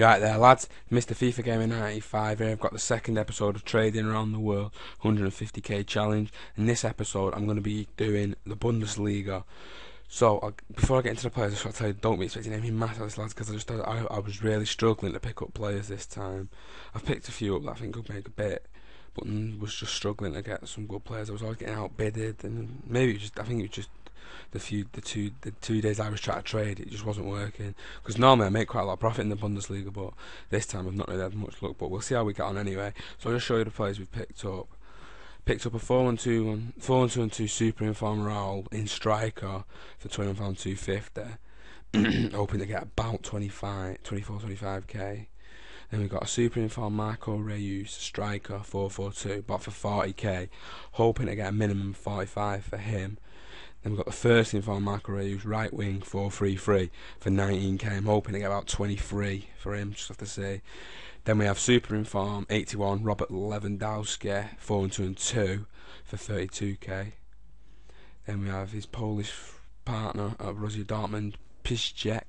You're right there, lads. Mr. FIFA Gamer 95 here. I've got the second episode of Trading Around the World 150k Challenge. In this episode, I'm going to be doing the Bundesliga. So, before I get into the players, I just want to tell you, don't be expecting anything massive, lads, because I was really struggling to pick up players this time. I've picked a few up that I think could make a bit, but was just struggling to get some good players. I was always getting outbidded, and maybe I think it was just the 2 days I was trying to trade, it just wasn't working. Because normally I make quite a lot of profit in the Bundesliga, but this time I've not really had much luck. But we'll see how we get on anyway. So I'll just show you the players we've picked up. Picked up a 4-1-2 super inform Raul in striker for £21,250. Hoping to get about 25k. Then we've got a super inform Marco Reus striker 4-4-2, bought for 40k. Hoping to get a minimum 45 for him. Then we've got the first inform Marco Reus right wing 4-3-3 for 19k. I'm hoping to get about 23 for him, just have to say. Then we have super inform 81 Robert Lewandowski 4-2-2 for 32k. Then we have his Polish partner at Borussia Dortmund Piszczek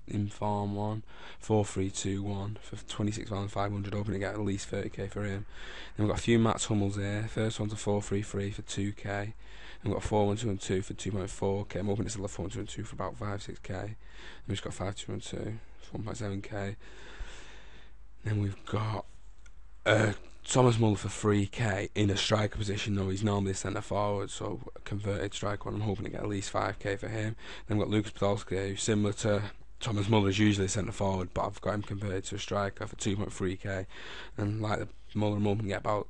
in Form 1 4-3-2-1 for 26,500, hoping to get at least 30k for him. Then we've got a few Mats Hummels here. First one's a 4-3-3 for 2k. And we've got a 4-1-2-2 for 2.4k. I'm hoping it's a 4-1-2-2 for about 5-6k. And we've just got 5-2-2 for 1.7k. Then we've got Thomas Muller for 3k in a striker position, though he's normally a centre forward, so a converted striker one. I'm hoping to get at least 5k for him. Then we've got Lucas Podolski, who's similar to Thomas Muller, is usually a centre forward, but I've got him converted to a striker for 2.3k. And like the Muller, I'm hoping to get about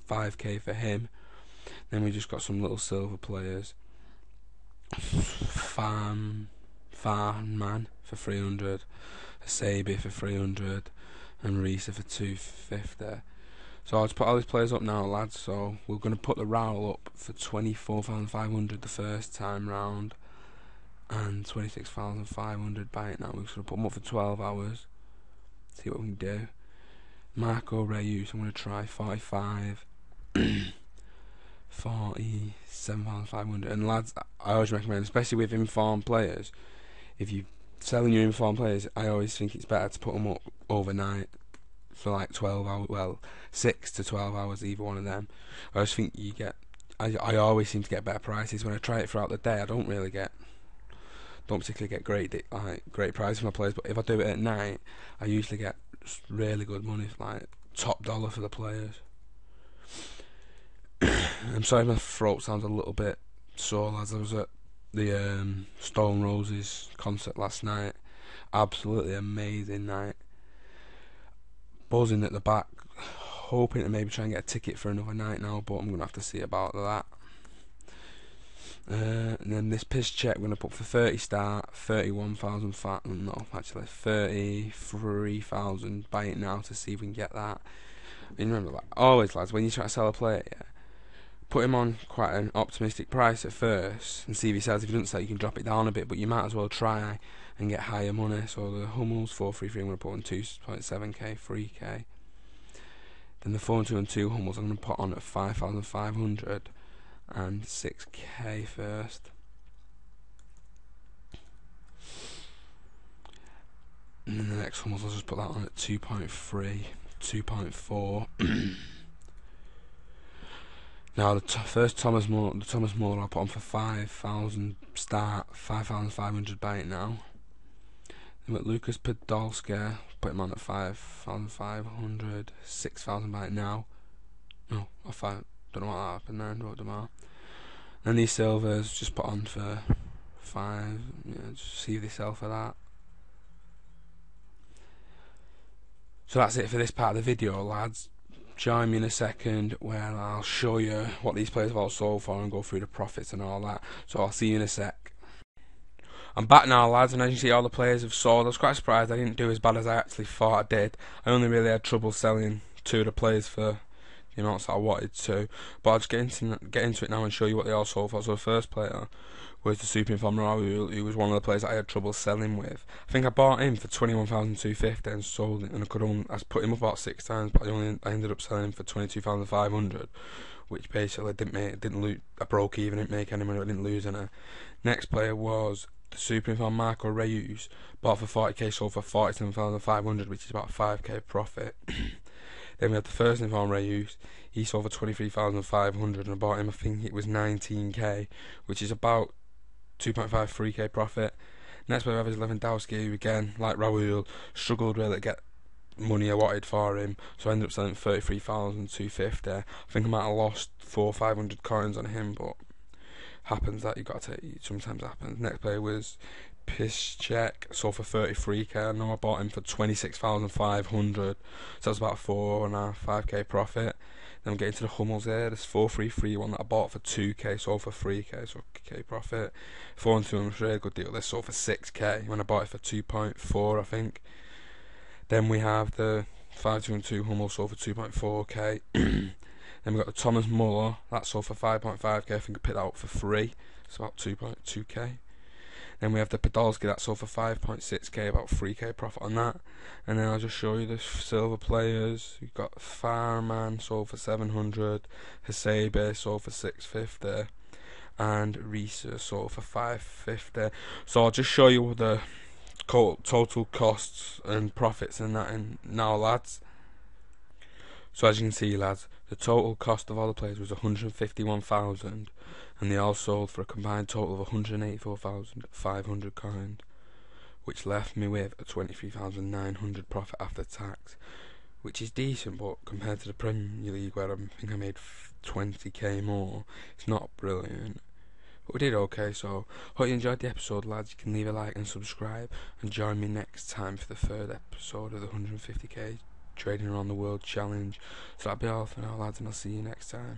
5k for him. Then we just got some little silver players. Farman for 300, Asabi for 300, and Risa for 250. So I'll just put all these players up now, lads. So we're going to put the Raul up for 24,500 the first time round, and 26,500 by it now. We're just going to put them up for 12 hours. See what we can do. Marco Reus, I'm going to try 45. 47,500. And lads, I always recommend, especially with informed players, if you're selling your informed players, I always think it's better to put them up overnight for like 12 hours, well, 6 to 12 hours, either one of them. I just think you get, I always seem to get better prices when I try it throughout the day. I don't particularly get great prices for my players, but if I do it at night, I usually get really good money, like top dollar for the players. I'm sorry my throat sounds a little bit sore, lads. I was at the Stone Roses concert last night. Absolutely amazing night. Buzzing at the back, hoping to maybe try and get a ticket for another night now, but I'm going to have to see about that. And then this Piszczek we're going to put for 30 start, 33,000, buy it now to see if we can get that. And remember, like always, lads, when you try to sell a player, put him on quite an optimistic price at first and see if he sells. If he doesn't sell, you can drop it down a bit, but you might as well try and get higher money. So the Hummels 4-3-3 I'm going to put on 2.7k, 3k. Then the 4-2-2 Hummels I'm going to put on at 5,500 and 6k first. And then the next Hummels I'll just put that on at 2.3, 2.4. Now the first Thomas Muller I'll put on for 5,000 start, 5,500 buy it now. Then with Lucas Podolski, put him on at 5,500, 6,000 buy it now. No, don't know what happened there, wrote them out. Then these silvers just put on for 5, just see if they sell for that. So that's it for this part of the video, lads. Join me in a second where I'll show you what these players have all sold for and go through the profits and all that. So I'll see you in a sec. I'm back now, lads, and as you see, all the players have sold. I was quite surprised I didn't do as bad as I actually thought I did. I only really had trouble selling 2 of the players for the amounts that I wanted to. But I'll just get into it now and show you what they all sold for. So the first player was the super inform Raul, who was one of the players that I had trouble selling with. I think I bought him for 21,250 and sold it, and I put him up about 6 times, but I ended up selling him for 22,500, which basically didn't lose. I broke even, didn't make any money, I didn't lose any. Next player was the Super Inform Marco Reus, bought for 40k, sold for 47,500, which is about 5k profit. Then we had the first Inform Reus, he sold for 23,500, and I bought him, I think it was 19k, which is about 2.53k profit. Next player we have is Lewandowski, who again, like Raul, struggled really to get money I wanted for him, so I ended up selling 33,250. I think I might have lost 400 or 500 coins on him, but happens that you got to take. It sometimes happens. Next player was Piszczek, sold for 33k. I know I bought him for 26,500, so that's about 4.5-5k profit. Then I'm getting to the Hummels here. This 433 one that I bought for 2k, sold for 3k, so k profit. 4 and 2 was a really good deal. This sold for 6k when I bought it for 2.4, I think. Then we have the 5-2-2 Hummel, sold for 2.4k. Then we got the Thomas Muller, that sold for 5.5k. I think I picked that up for free. It's about 2.2k. Then we have the Podolski, that sold for 5.6k, about 3k profit on that. And then I'll just show you the silver players. We've got Farman, sold for 700. Hasebe, sold for 650. And Risa, sold for 550. So I'll just show you the total costs and profits and that in now, lads. So as you can see, lads, the total cost of all the players was 151,000, and they all sold for a combined total of 184,500 coins, which left me with a 23,900 profit after tax, which is decent, but compared to the Premier League where I think I made 20k more, it's not brilliant. But we did okay, so hope you enjoyed the episode, lads. You can leave a like and subscribe, and join me next time for the third episode of the 150k Trading Around the World Challenge. So that'll be all for now, lads, and I'll see you next time.